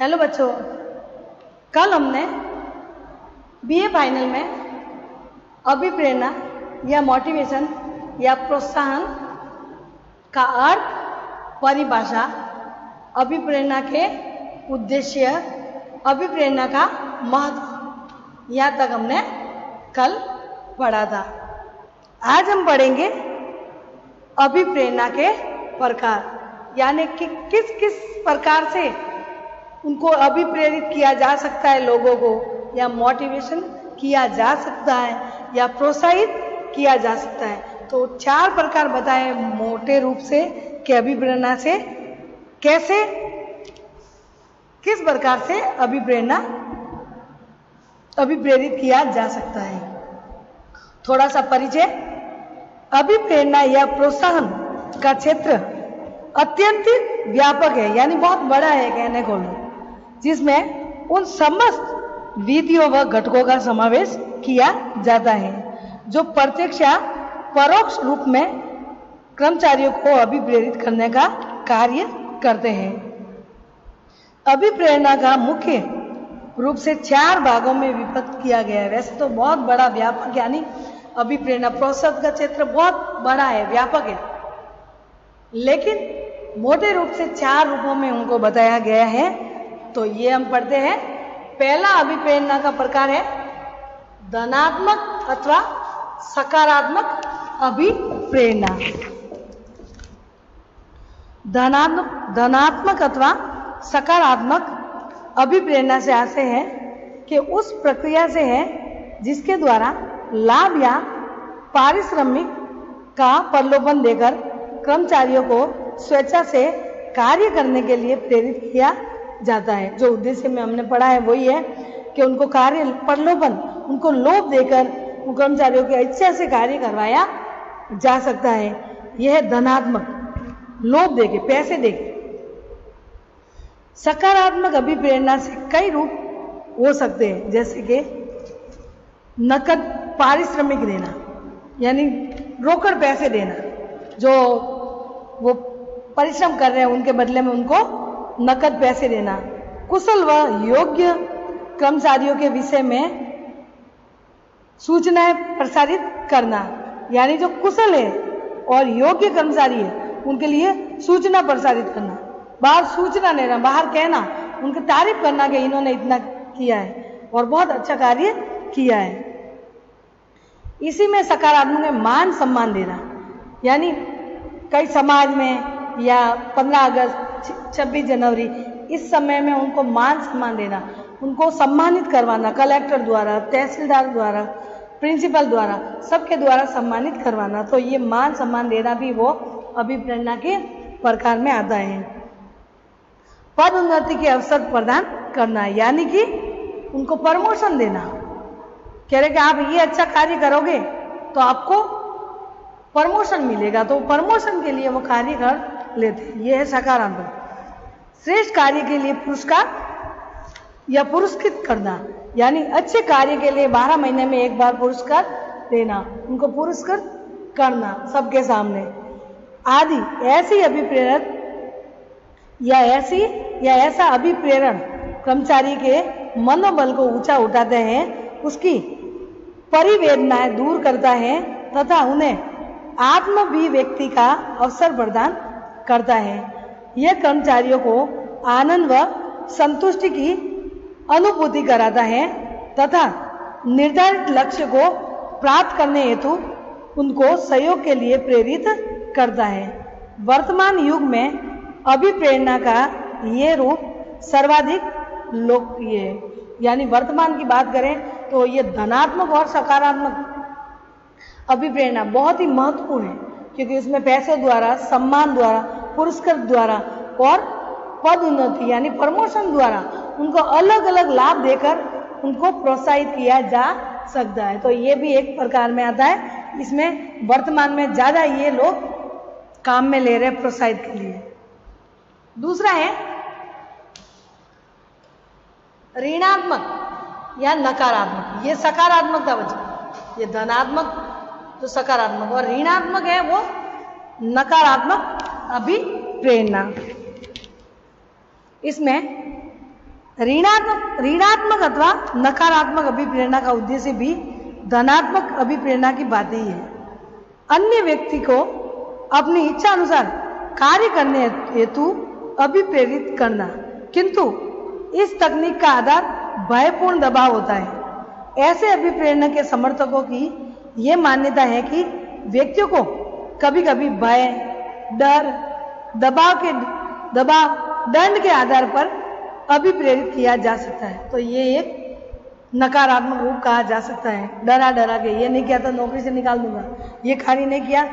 Hello बच्चों, कल हमने बीए फाइनल में अभिप्रेरणा या मोटिवेशन या प्रोत्साहन का अर्थ, परिभाषा, अभिप्रेरणा के उद्देश्य, अभिप्रेरणा का महत्व, यहाँ तक हमने कल पढ़ा था। आज हम पढ़ेंगे अभिप्रेरणा के प्रकार, यानी कि किस किस प्रकार से उनको अभिप्रेरित किया जा सकता है, लोगों को, या मोटिवेशन किया जा सकता है या प्रोत्साहित किया जा सकता है। तो 4 प्रकार बताए मोटे रूप से कि अभिप्रेरणा से कैसे, किस प्रकार से अभिप्रेरित किया जा सकता है। थोड़ा सा परिचय। अभिप्रेरणा या प्रोत्साहन का क्षेत्र अत्यंत व्यापक है, यानी बहुत बड़ा है कहने को, जिसमें उन समस्त विधियों व घटकों का समावेश किया जाता है जो प्रत्यक्ष या परोक्ष रूप में कर्मचारियों को अभिप्रेरित करने का कार्य करते हैं। अभिप्रेरणा का मुख्य रूप से 4 भागों में विभक्त किया गया है। वैसे तो बहुत बड़ा, व्यापक, यानी अभिप्रेरणा प्रोत्साहन का क्षेत्र बहुत बड़ा है, व्यापक है, लेकिन मोटे रूप से 4 रूपों में उनको बताया गया है। तो ये हम पढ़ते हैं। पहला अभिप्रेरणा का प्रकार है धनात्मक अथवा सकारात्मक अभिप्रेरणा। धनात्मक अथवा सकारात्मक अभिप्रेरणा से आशय है कि उस प्रक्रिया से है जिसके द्वारा लाभ या पारिश्रमिक का प्रलोभन देकर कर्मचारियों को स्वेच्छा से कार्य करने के लिए प्रेरित किया जाता है। जो उद्देश्य में हमने पढ़ा है वही है कि उनको कार्य प्रलोभन, उनको लोभ देकर उन कर्मचारियों की इच्छा से कार्य करवाया जा सकता है। यह है धनात्मक, लोभ देके, पैसे देके। सकारात्मक अभिप्रेरणा से कई रूप हो सकते हैं, जैसे कि नकद पारिश्रमिक देना, यानी रोकड़ पैसे देना, जो वो परिश्रम कर रहे हैं उनके बदले में उनको नकद पैसे देना। कुशल व योग्य कर्मचारियों के विषय में सूचनाएं प्रसारित करना, यानी जो कुशल है और योग्य कर्मचारी है उनके लिए सूचना प्रसारित करना, बाहर सूचना देना, बाहर कहना, उनकी तारीफ करना कि इन्होंने इतना किया है और बहुत अच्छा कार्य किया है। इसी में सकारात्मक है मान सम्मान देना, यानी कई समाज में या 15 अगस्त, 26 जनवरी, इस समय में उनको मान सम्मान देना, उनको सम्मानित करवाना, कलेक्टर द्वारा, तहसीलदार द्वारा, प्रिंसिपल द्वारा, सबके द्वारा सम्मानित करवाना। तो ये मान सम्मान देना भी वो अभिप्रेरणा के प्रकार में आता है। पद उन्नति के अवसर प्रदान करना, यानी कि उनको प्रमोशन देना, कह रहे कि आप ये अच्छा कार्य करोगे तो आपको प्रमोशन मिलेगा, तो प्रमोशन के लिए वो कार्य कर लेते हैं। यह है सकारात्मक। श्रेष्ठ कार्य के लिए पुरस्कार या पुरस्कृत करना, यानी अच्छे कार्य के लिए 12 महीने में एक बार पुरस्कार देना, उनको पुरस्कृत करना सबके सामने आदि। ऐसी अभिप्रेरित या ऐसा अभिप्रेरण कर्मचारी के मनोबल को ऊंचा उठाते हैं, उसकी परिवेदनाएं दूर करता है तथा उन्हें आत्माभिव्यक्ति का अवसर प्रदान करता है। यह कर्मचारियों को आनंद व संतुष्टि की अनुभूति कराता है तथा निर्धारित लक्ष्य को प्राप्त करने हेतु उनको सहयोग के लिए प्रेरित करता है। वर्तमान युग में अभिप्रेरणा का ये रूप सर्वाधिक लोकप्रिय है, यानी वर्तमान की बात करें तो ये धनात्मक और सकारात्मक अभिप्रेरणा बहुत ही महत्वपूर्ण है, क्योंकि उसमें पैसे द्वारा, सम्मान द्वारा, पुरस्कार द्वारा और पद उन्नति यानी प्रमोशन द्वारा उनको अलग अलग लाभ देकर उनको प्रोत्साहित किया जा सकता है। तो ये भी एक प्रकार में आता है। इसमें वर्तमान में ज़्यादा ये लोग काम में ले रहे हैं प्रोत्साहित के लिए। दूसरा है ऋणात्मक या नकारात्मक। ये सकारात्मक था बच्चों, ये धनात्मक तो सकारात्मक, और ऋणात्मक है वो नकारात्मक अभिप्रेरणा। इसमें ऋणात्मक अथवा नकारात्मक अभिप्रेरणा का उद्देश्य भी धनात्मक अभिप्रेरणा की बात ही है। अन्य व्यक्ति को अपनी इच्छा अनुसार कार्य करने हेतु अभिप्रेरित करना, किंतु इस तकनीक का आधार भयपूर्ण दबाव होता है। ऐसे अभिप्रेरणा के समर्थकों की यह मान्यता है कि व्यक्तियों को कभी कभी भय, डर, दंड के आधार पर अभिप्रेरित किया जा सकता है। तो ये एक नकारात्मक रूप कहा जा सकता है। डरा डरा के, ये नहीं किया तो नौकरी से निकाल दूंगा, ये कार्य नहीं किया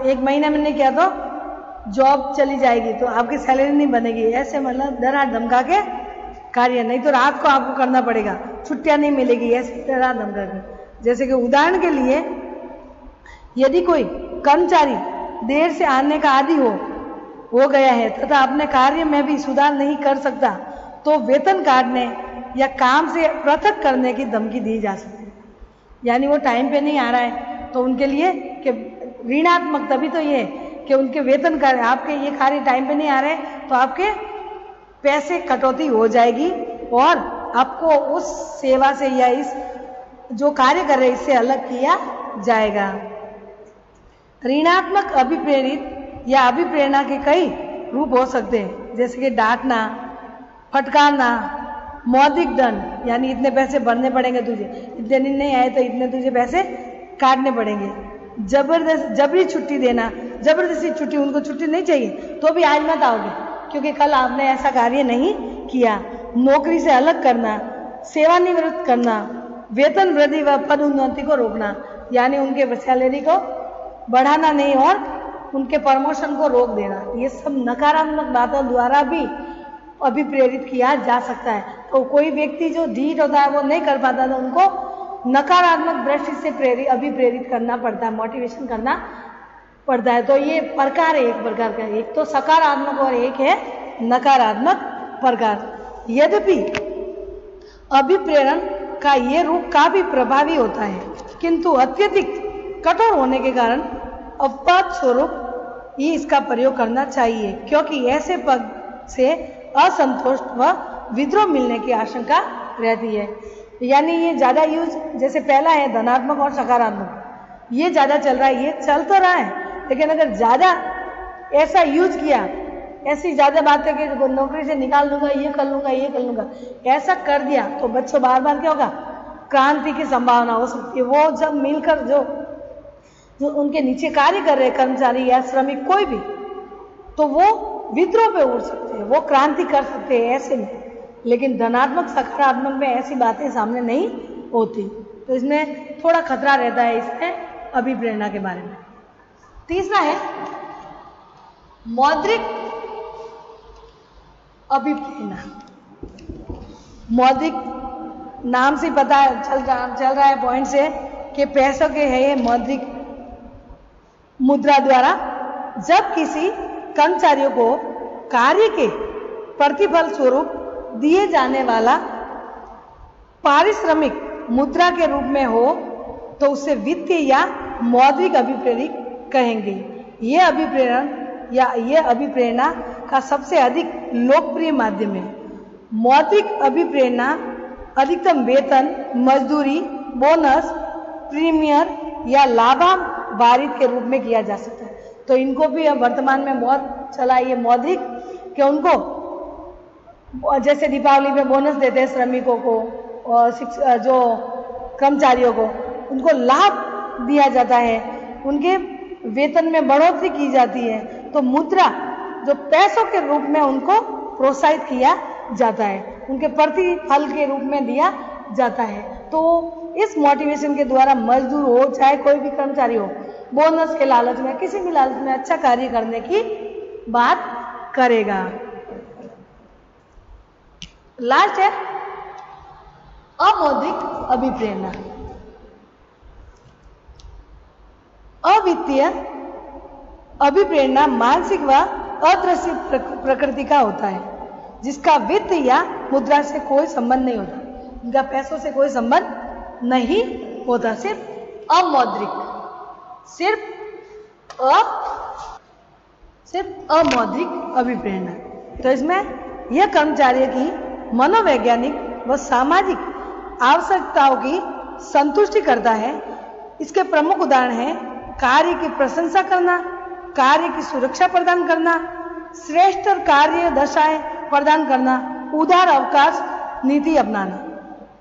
1 महीने में नहीं किया तो जॉब चली जाएगी, तो आपकी सैलरी नहीं बनेगी, ऐसे मतलब डरा धमका के कार्य, नहीं तो रात को आपको करना पड़ेगा, छुट्टियां नहीं मिलेगी, ऐसे डरा धमका के। जैसे कि उदाहरण के लिए, यदि कोई कर्मचारी देर से आने का आदी हो गया है तथा अपने कार्य में भी सुधार नहीं कर सकता, तो वेतन काटने या काम से पृथक करने की धमकी दी जा सकती है। यानी वो टाइम पे नहीं आ रहा है तो उनके लिए कि ऋणात्मक, तभी तो ये कि उनके वेतन का, आपके ये कार्य टाइम पे नहीं आ रहे तो आपके पैसे कटौती हो जाएगी और आपको उस सेवा से या इस जो कार्य कर रहे हैं इससे अलग किया जाएगा। ऋणात्मक अभिप्रेरित या अभिप्रेरणा के कई रूप हो सकते हैं, जैसे कि डांटना, फटकारना, मौद्रिक दंड, यानी इतने पैसे भरने पड़ेंगे तुझे, इतने दिन नहीं आए तो इतने तुझे पैसे काटने पड़ेंगे। जबरी छुट्टी देना, जबरदस्ती छुट्टी, उनको छुट्टी नहीं चाहिए तो भी आज मत आओगे क्योंकि कल आपने ऐसा कार्य नहीं किया। नौकरी से अलग करना, सेवानिवृत्त करना, वेतन वृद्धि व पदोन्नति को रोकना, यानी उनके सैलरी को बढ़ाना नहीं और उनके प्रमोशन को रोक देना। ये सब नकारात्मक बातों द्वारा भी अभिप्रेरित किया जा सकता है। तो कोई व्यक्ति जो ढीठ होता है वो नहीं कर पाता तो उनको नकारात्मक दृष्टि से अभिप्रेरित करना पड़ता है, मोटिवेशन करना पड़ता है। तो ये प्रकार है, एक प्रकार का, एक तो सकारात्मक और एक है नकारात्मक प्रकार। यद्यपि अभिप्रेरण का ये रूप काफी प्रभावी होता है, किंतु अत्यधिक कठोर होने के कारण अपवाद स्वरूप ही इसका प्रयोग करना चाहिए, क्योंकि ऐसे पद से असंतोष व विद्रोह मिलने की आशंका रहती है। यानी ये ज़्यादा यूज, जैसे पहला है धनात्मक और सकारात्मक, ये ज़्यादा चल रहा है, ये चल तो रहा है, लेकिन अगर ज़्यादा ऐसा यूज किया, ऐसी ज़्यादा बातें कि नौकरी से निकाल दूंगा, ये कर लूँगा, ये कर लूँगा, ऐसा कर दिया तो बच्चों बार बार क्या होगा, क्रांति की संभावना हो सकती है। वो जब मिलकर जो उनके नीचे कार्य कर रहे कर्मचारी या श्रमिक कोई भी, तो वो विद्रोह पे उड़ सकते हैं, वो क्रांति कर सकते हैं ऐसे में। लेकिन धनात्मक सकारात्मक में ऐसी बातें सामने नहीं होती, तो इसमें थोड़ा खतरा रहता है इसमें अभिप्रेरणा के बारे में। तीसरा है मौद्रिक अभिप्रेरणा। मौद्रिक नाम से पता चल रहा है पॉइंट से कि पैसों के है ये मौद्रिक मुद्रा द्वारा जब किसी कर्मचारियों को कार्य के प्रतिफल स्वरूप दिए जाने वाला पारिश्रमिक मुद्रा के रूप में हो तो उसे वित्तीय या मौद्रिक अभिप्रेरित कहेंगे। यह अभिप्रेरण या यह अभिप्रेरणा का सबसे अधिक लोकप्रिय माध्यम है। मौद्रिक अभिप्रेरणा अधिकतम वेतन, मजदूरी, बोनस, प्रीमियर या लाभांश के रूप में किया जा सकता है। तो इनको भी अब वर्तमान में बहुत चला ये मौद्रिक, कि उनको जैसे दीपावली में बोनस देते हैं श्रमिकों को और जो कर्मचारियों को, उनको लाभ दिया जाता है, उनके वेतन में बढ़ोतरी की जाती है। तो मुद्रा जो पैसों के रूप में उनको प्रोत्साहित किया जाता है, उनके प्रतिफल के रूप में दिया जाता है। तो इस मोटिवेशन के द्वारा मजदूर हो चाहे कोई भी कर्मचारी हो, बोनस के लालच में, किसी भी लालच में अच्छा कार्य करने की बात करेगा। लास्ट है अमौद्रिक अभिप्रेरणा। अवित्तीय अभिप्रेरणा मानसिक व अदृश्य प्रकृति का होता है, जिसका वित्त या मुद्रा से कोई संबंध नहीं होता, इनका पैसों से कोई संबंध नहीं होता, सिर्फ अमौद्रिक, सिर्फ अमौद्रिक अभिप्रेरणा। तो इसमें यह कर्मचारियों की मनोवैज्ञानिक व सामाजिक आवश्यकताओं की संतुष्टि करता है। इसके प्रमुख उदाहरण हैं कार्य की प्रशंसा करना, कार्य की सुरक्षा प्रदान करना, श्रेष्ठ कार्य दशाएं प्रदान करना, उदार अवकाश नीति अपनाना।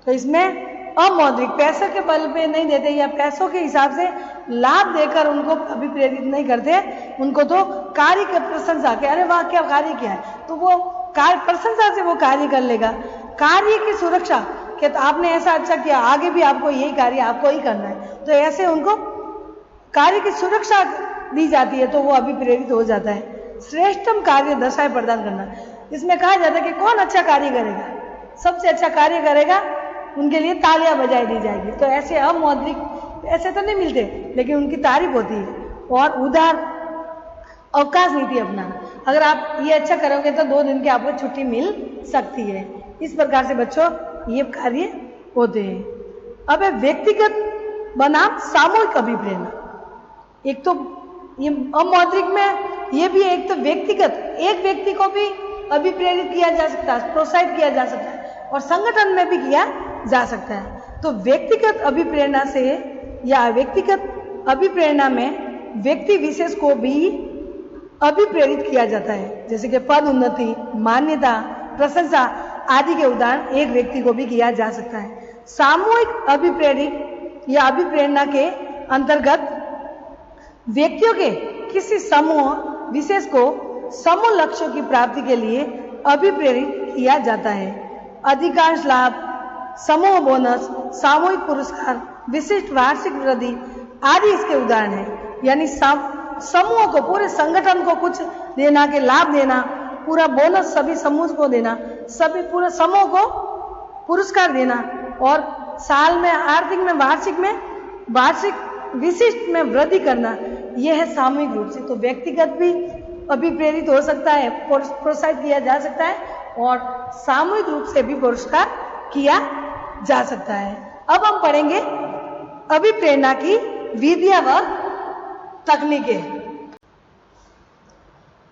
तो इसमें अमौद्रिक पैसे के बल पे नहीं देते या पैसों के हिसाब से लाभ देकर उनको अभिप्रेरित नहीं करते, उनको तो कार्य की प्रशंसा के अरे वाह क्या कार्य किया है, तो वो कार्य प्रशंसा से वो कार्य कर लेगा। कार्य की सुरक्षा कि तो आपने ऐसा अच्छा किया, आगे भी आपको यही कार्य आपको ही करना है, तो ऐसे उनको कार्य की सुरक्षा दी जाती है, तो वो अभिप्रेरित हो जाता है। श्रेष्ठतम कार्य दशाएं प्रदान करना, इसमें कहा जाता है कि कौन अच्छा कार्य करेगा, सबसे अच्छा कार्य करेगा उनके लिए तालियां बजाई दी जाएगी। तो ऐसे अमौद्रिक ऐसे तो नहीं मिलते, लेकिन उनकी तारीफ होती है। और उदार अवकाश नीति अपनाना, अगर आप ये अच्छा करोगे तो 2 दिन की आपको छुट्टी मिल सकती है। इस प्रकार से बच्चों ये कार्य होते हैं। अब व्यक्तिगत बनाम सामूहिक अभिप्रेरणा, एक तो ये अमौद्रिक में ये भी एक तो व्यक्तिगत, एक व्यक्ति को भी अभिप्रेरित किया जा सकता है, प्रोत्साहित किया जा सकता है, और संगठन में भी किया जा सकता है। तो व्यक्तिगत अभिप्रेरणा से या व्यक्तिगत अभिप्रेरणा में व्यक्ति विशेष को भी अभिप्रेरित किया जाता है, जैसे कि पद उन्नति, मान्यता, प्रशंसा आदि के उदाहरण एक व्यक्ति को भी किया जा सकता है। सामूहिक अभिप्रेरित या अभिप्रेरणा के अंतर्गत व्यक्तियों के किसी समूह विशेष को समूह लक्ष्यों की प्राप्ति के लिए अभिप्रेरित किया जाता है। अधिकांश लाभ, समूह बोनस, सामूहिक पुरस्कार, विशिष्ट वार्षिक वृद्धि आदि इसके उदाहरण हैं। यानी समूह को, पूरे संगठन को कुछ देना के लाभ देना, पूरा बोनस सभी समूह को देना, सभी पूरे समूह को पुरस्कार देना, और साल में आर्थिक में वार्षिक विशिष्ट में वृद्धि करना, यह है सामूहिक रूप से। तो व्यक्तिगत भी अभिप्रेरित हो सकता है, प्रोत्साहित किया जा सकता है, और सामूहिक रूप से भी पुरस्कार किया जा सकता है। अब हम पढ़ेंगे अभिप्रेरणा की विधियां व तकनीकें।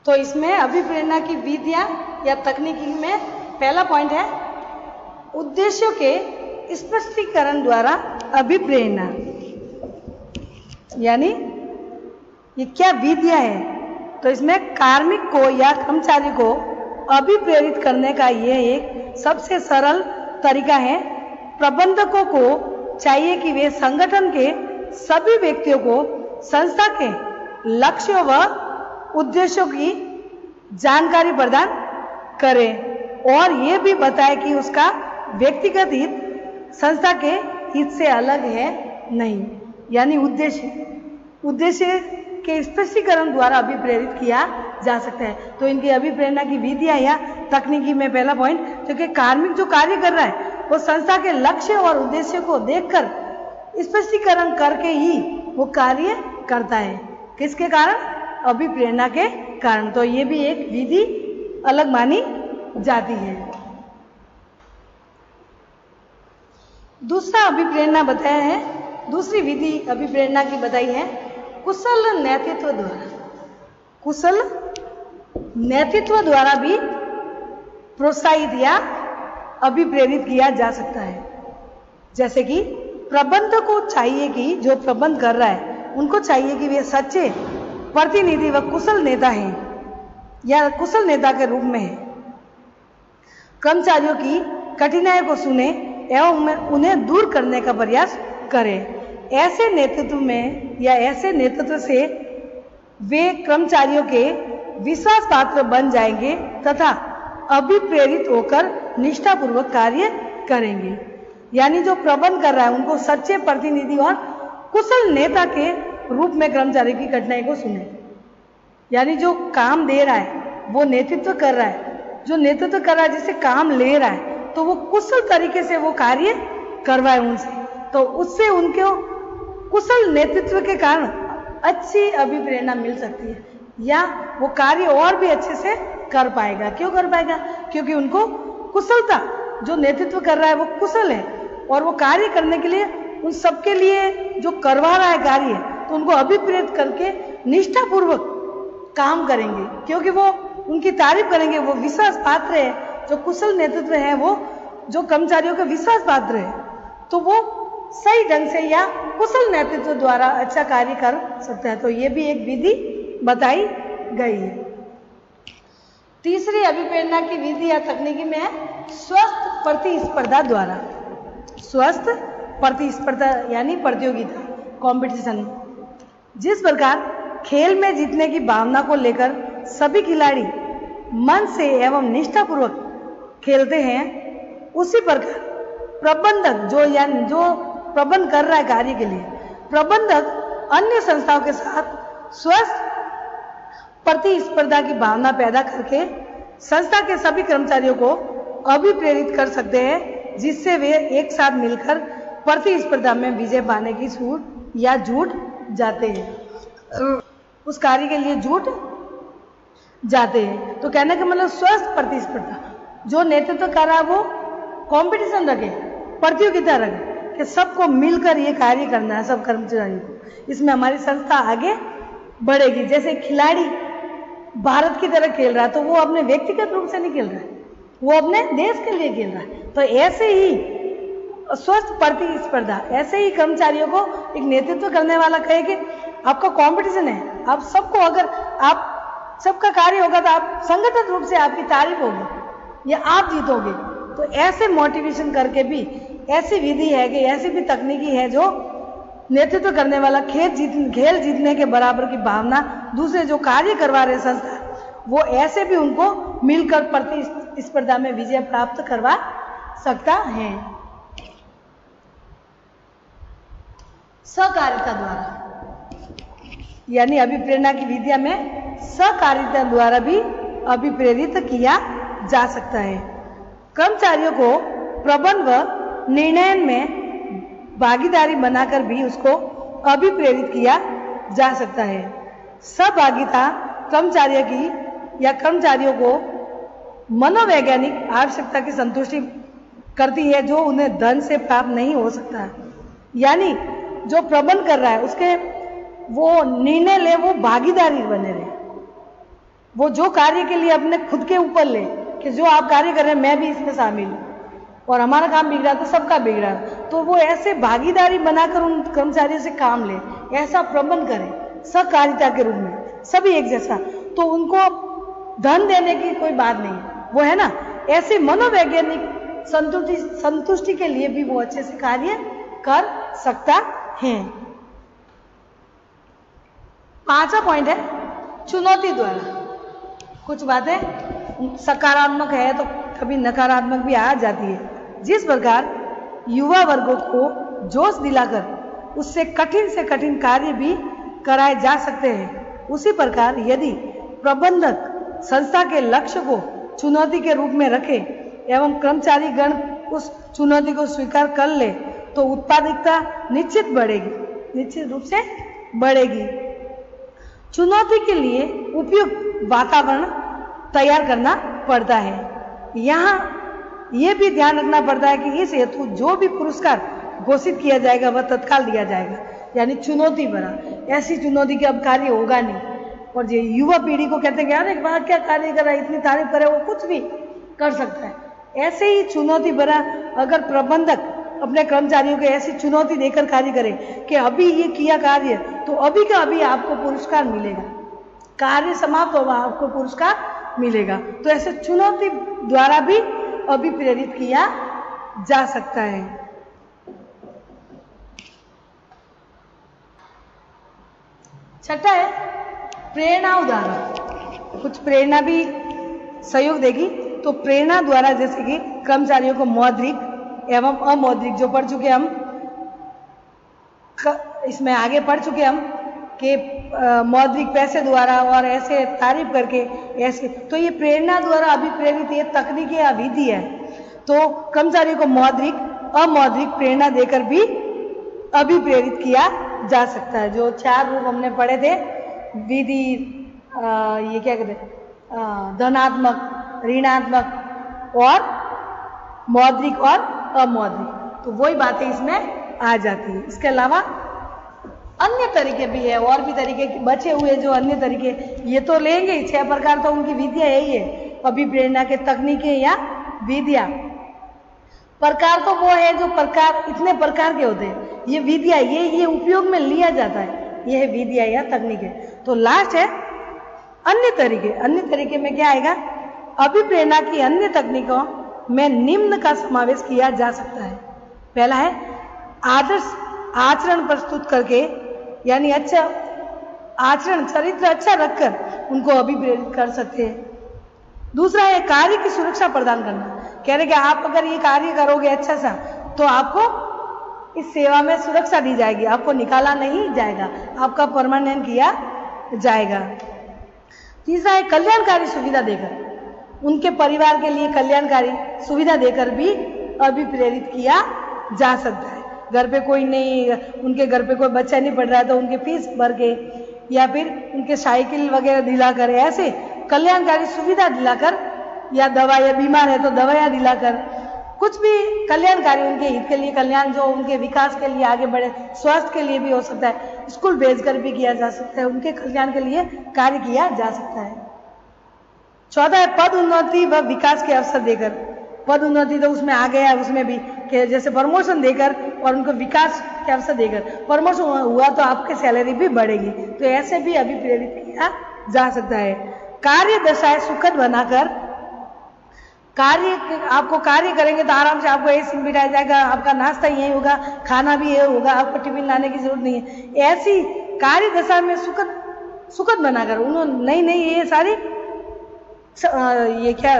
तो इसमें अभिप्रेरणा की विधियां या तकनीकी में पहला पॉइंट है उद्देश्यों के स्पष्टीकरण द्वारा अभिप्रेरणा। यानी ये क्या विधियां हैं, तो इसमें कार्मिक को या कर्मचारी को अभिप्रेरित करने का यह एक सबसे सरल तरीका है। प्रबंधकों को चाहिए कि वे संगठन के सभी व्यक्तियों को संस्था के लक्ष्यों व उद्देश्यों की जानकारी प्रदान करें, और ये भी बताए कि उसका व्यक्तिगत हित संस्था के हित से अलग है नहीं। यानी उद्देश्य के स्पष्टीकरण द्वारा अभिप्रेरित किया जा सकता है। तो इनकी अभिप्रेरणा की विधियां या तकनीकी में पहला पॉइंट, क्योंकि कार्मिक जो कार्य कर रहा है वो संस्था के लक्ष्य और उद्देश्य को देखकर स्पष्टीकरण करके ही वो कार्य करता है। किसके कारण? अभिप्रेरणा के कारण। तो ये भी एक विधि अलग मानी जाती है। दूसरा अभिप्रेरणा बताया है, दूसरी विधि अभिप्रेरणा की बताई है कुशल नेतृत्व द्वारा। कुशल नेतृत्व द्वारा भी प्रोत्साहित या अभिप्रेरित किया जा सकता है। जैसे कि प्रबंधक को चाहिए कि जो प्रबंध कर रहा है उनको चाहिए कि वे सच्चे प्रतिनिधि व कुशल नेता हैं या कुशल नेता के रूप में हैं। कर्मचारियों की कठिनाइयों को सुने एवं उन्हें दूर करने का प्रयास करें। ऐसे नेतृत्व में या ऐसे नेतृत्व से वे कर्मचारियों के विश्वास पात्र बन जाएंगे तथा अभिप्रेरित होकर निष्ठापूर्वक कार्य करेंगे। यानी जो प्रबंध कर रहा है उनको सच्चे प्रतिनिधि और कुशल नेता के रूप में कर्मचारी की कठिनाई को सुने। यानी जो काम दे रहा है वो नेतृत्व कर रहा है, जो नेतृत्व कर रहा है जिससे काम ले रहा है तो वो कुशल तरीके से वो कार्य करवाए उनसे, तो उससे उनको कुशल नेतृत्व के कारण अच्छी अभिप्रेरणा मिल सकती है या वो कार्य और भी अच्छे से कर पाएगा। क्यों कर पाएगा? क्योंकि उनको कुशलता, जो नेतृत्व कर रहा है वो कुशल है और वो कार्य करने के लिए उन सबके लिए जो करवा रहा है कार्य, तो उनको अभिप्रेरित करके निष्ठापूर्वक काम करेंगे, क्योंकि वो उनकी तारीफ करेंगे, वो विश्वास पात्र है जो कुशल नेतृत्व है वो जो कर्मचारियों के विश्वास पात्र है, तो वो सही ढंग से या कुशल नेतृत्व द्वारा अच्छा कार्य कर सकता है। तो ये भी एक विधि बताई गई है। तीसरी अभिप्रेरणा की विधि या तकनीकी में है स्वस्थ प्रतिस्पर्धा द्वारा। स्वस्थ प्रतिस्पर्धा यानी प्रतियोगिता, कंपटीशन। जिस प्रकार खेल में जीतने की भावना को लेकर सभी खिलाड़ी मन से एवं निष्ठापूर्वक खेलते हैं, उसी प्रकार प्रबंधक जो प्रबंध कर रहा है कार्य के लिए, प्रबंधक अन्य संस्थाओं के साथ स्वस्थ प्रतिस्पर्धा की भावना पैदा करके संस्था के सभी कर्मचारियों को अभिप्रेरित कर सकते हैं, जिससे वे एक साथ मिलकर प्रतिस्पर्धा में विजय पाने की छूट या जुट जाते हैं, उस कार्य के लिए जुट जाते हैं। तो कहने का मतलब स्वस्थ प्रतिस्पर्धा, जो नेतृत्व कर रहा है वो कंपटीशन रखे, प्रतियोगिता रखे कि सबको मिलकर ये कार्य करना है, सब कर्मचारियों को। इसमें हमारी संस्था आगे बढ़ेगी। जैसे खिलाड़ी भारत की तरह खेल रहा है तो वो अपने व्यक्तिगत रूप से नहीं खेल रहा है, वो अपने देश के लिए खेल रहा है। तो ऐसे ही स्वस्थ प्रतिस्पर्धा, ऐसे ही कर्मचारियों को एक नेतृत्व करने वाला कहे कि आपका कंपटीशन है, आप सबको, अगर आप सबका कार्य होगा तो आप संगठित रूप से आपकी तारीफ होगी या आप जीतोगे। तो ऐसे मोटिवेशन करके भी ऐसी विधि है कि ऐसी भी तकनीकी है जो नेतृत्व करने वाला खेल जीतने के बराबर की भावना दूसरे जो कार्य करवा रहे संस्था, वो ऐसे भी उनको मिलकर प्रतिस्पर्धा में विजय प्राप्त करवा सकता है। सहकारिता द्वारा, यानी अभिप्रेरणा की विधिया में सहकारिता द्वारा भी अभिप्रेरित किया जा सकता है। कर्मचारियों को प्रबंध व निर्णय में भागीदारी बनाकर भी उसको अभिप्रेरित किया जा सकता है। सहभागिता कर्मचारियों की या कर्मचारियों को मनोवैज्ञानिक आवश्यकता की संतुष्टि करती है, जो उन्हें धन से प्राप्त नहीं हो सकता है। यानी जो प्रबंध कर रहा है उसके वो निर्णय ले, वो भागीदारी बने रहे, वो जो कार्य के लिए अपने खुद के ऊपर ले कि जो आप कार्य कर रहे हैं मैं भी इसमें शामिल हूँ और हमारा काम बिगड़ा तो सबका बिगड़ा, तो वो ऐसे भागीदारी बनाकर उन कर्मचारियों से काम ले, ऐसा प्रबंध करे सहकारिता के रूप में, सभी एक जैसा। तो उनको धन देने की कोई बात नहीं, वो है ना, ऐसे मनोवैज्ञानिक संतुष्टि के लिए भी वो अच्छे से कार्य कर सकता है। पांचवा पॉइंट है चुनौती द्वारा। कुछ बातें सकारात्मक है तो कभी नकारात्मक भी आ जाती है। जिस प्रकार युवा वर्गों को जोश दिलाकर उससे कठिन से कठिन कार्य भी कराए जा सकते हैं, उसी प्रकार यदि प्रबंधक संस्था के लक्ष्य को चुनौती के रूप में रखे एवं कर्मचारी गण उस चुनौती को स्वीकार कर ले तो उत्पादकता निश्चित रूप से बढ़ेगी। चुनौती के लिए उपयुक्त वातावरण तैयार करना पड़ता है। यहाँ ये भी ध्यान रखना पड़ता है कि इस हेतु जो भी पुरस्कार घोषित किया जाएगा वह तत्काल दिया जाएगा, यानी चुनौती भरा, ऐसी चुनौती के अब कार्य होगा नहीं। और ये युवा पीढ़ी को कहते हैं यार एक बार क्या कार्य कर रहा है, इतनी तारीफ करे, वो कुछ भी कर सकता है। ऐसे ही चुनौती भरा अगर प्रबंधक अपने कर्मचारियों को ऐसी चुनौती देकर कार्य करे कि अभी ये किया कार्य तो अभी का अभी आपको पुरस्कार मिलेगा, कार्य समाप्त होगा आपको पुरस्कार मिलेगा। तो ऐसे चुनौती द्वारा भी अभिप्रेरित किया जा सकता है। छठा है प्रेरणा उदाहरण। कुछ प्रेरणा भी सहयोग देगी। तो प्रेरणा द्वारा जैसे कि कर्मचारियों को मौद्रिक एवं अमौद्रिक जो पढ़ चुके हम, इसमें आगे पढ़ चुके हम कि मौद्रिक पैसे द्वारा और ऐसे तारीफ करके ऐसे, तो ये प्रेरणा द्वारा अभिप्रेरित ये तकनीक या विधि है। तो कर्मचारियों को मौद्रिक अमौद्रिक प्रेरणा देकर भी अभिप्रेरित किया जा सकता है। जो 4 रूप हमने पढ़े थे विधि, ये क्या कहते हैं, धनात्मक, ऋणात्मक और मौद्रिक और अमौद्रिक, तो वही बातें इसमें आ जाती है। इसके अलावा अन्य तरीके भी है, और भी तरीके बचे हुए जो अन्य तरीके, ये तो लेंगे 6 प्रकार तो उनकी विधियां यही है, अभिप्रेरणा के तकनीकें या विधिया। प्रकार तो वो है जो प्रकार इतने प्रकार के होते हैं, ये विधिया ये उपयोग में लिया जाता है, ये है विधिया या तकनीक है। तो लास्ट है अन्य तरीके। अन्य तरीके में क्या आएगा? अभिप्रेरणा की अन्य तकनीकों में निम्न का समावेश किया जा सकता है। पहला है आदर्श आचरण प्रस्तुत करके, यानी अच्छा आचरण चरित्र अच्छा रखकर उनको अभिप्रेरित कर सकते हैं। दूसरा है कार्य की सुरक्षा प्रदान करना। कह रहे कि आप अगर ये कार्य करोगे अच्छा सा तो आपको इस सेवा में सुरक्षा दी जाएगी, आपको निकाला नहीं जाएगा, आपका परमानेंट किया जाएगा। तीसरा है कल्याणकारी सुविधा देकर, उनके परिवार के लिए कल्याणकारी सुविधा देकर भी अभिप्रेरित किया जा सकता है। घर पे कोई नहीं, उनके घर पे कोई बच्चा नहीं पढ़ रहा है तो उनके फीस भर के या फिर उनके साइकिल वगैरह दिलाकर, ऐसे कल्याणकारी सुविधा दिलाकर, या दवा या बीमार है तो दवाइयाँ दिलाकर, कुछ भी कल्याणकारी उनके हित के लिए, कल्याण जो उनके विकास के लिए आगे बढ़े, स्वास्थ्य के लिए भी हो सकता है, स्कूल भेजकर भी किया जा सकता है, उनके कल्याण के लिए कार्य किया जा सकता है। चौथा है पद उन्नति व विकास के अवसर देकर। पद उन्नति तो उसमें आ गया, उसमें भी कि जैसे प्रमोशन देकर और उनको विकास के अवसर देकर, प्रमोशन हुआ तो आपकी सैलरी भी बढ़ेगी, तो ऐसे भी अभिप्रेरित किया जा सकता है। कार्य दशाएं सुखद बनाकर, आपको कार्य करेंगे तो आराम से आपको एसी बिठाया जाएगा, आपका नाश्ता यही होगा, खाना भी ये होगा, आपको टिफिन लाने की जरूरत नहीं है। ऐसी कार्य दशा में सुखद बनाकर उन्होंने नई ये सारी ये क्या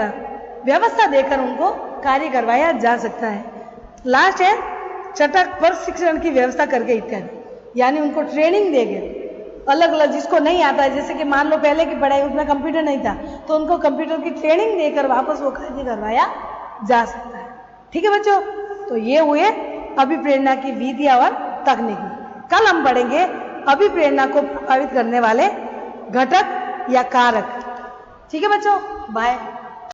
व्यवस्था देकर उनको कार्य करवाया जा सकता है। लास्ट है चटक पर शिक्षण की व्यवस्था करके इत्यादि, यानी उनको ट्रेनिंग देकर अलग अलग, जिसको नहीं आता है, जैसे कि मान लो पहले की पढ़ाई उसमें कंप्यूटर नहीं था तो उनको कंप्यूटर की ट्रेनिंग देकर वापस वो कार्य करवाया जा सकता है। ठीक है बच्चों, तो ये हुए अभिप्रेरणा की विधियां और तकनीकी। कल हम पढ़ेंगे अभिप्रेरणा को प्रभावित करने वाले घटक या कारक। ठीक है बच्चों, बाय।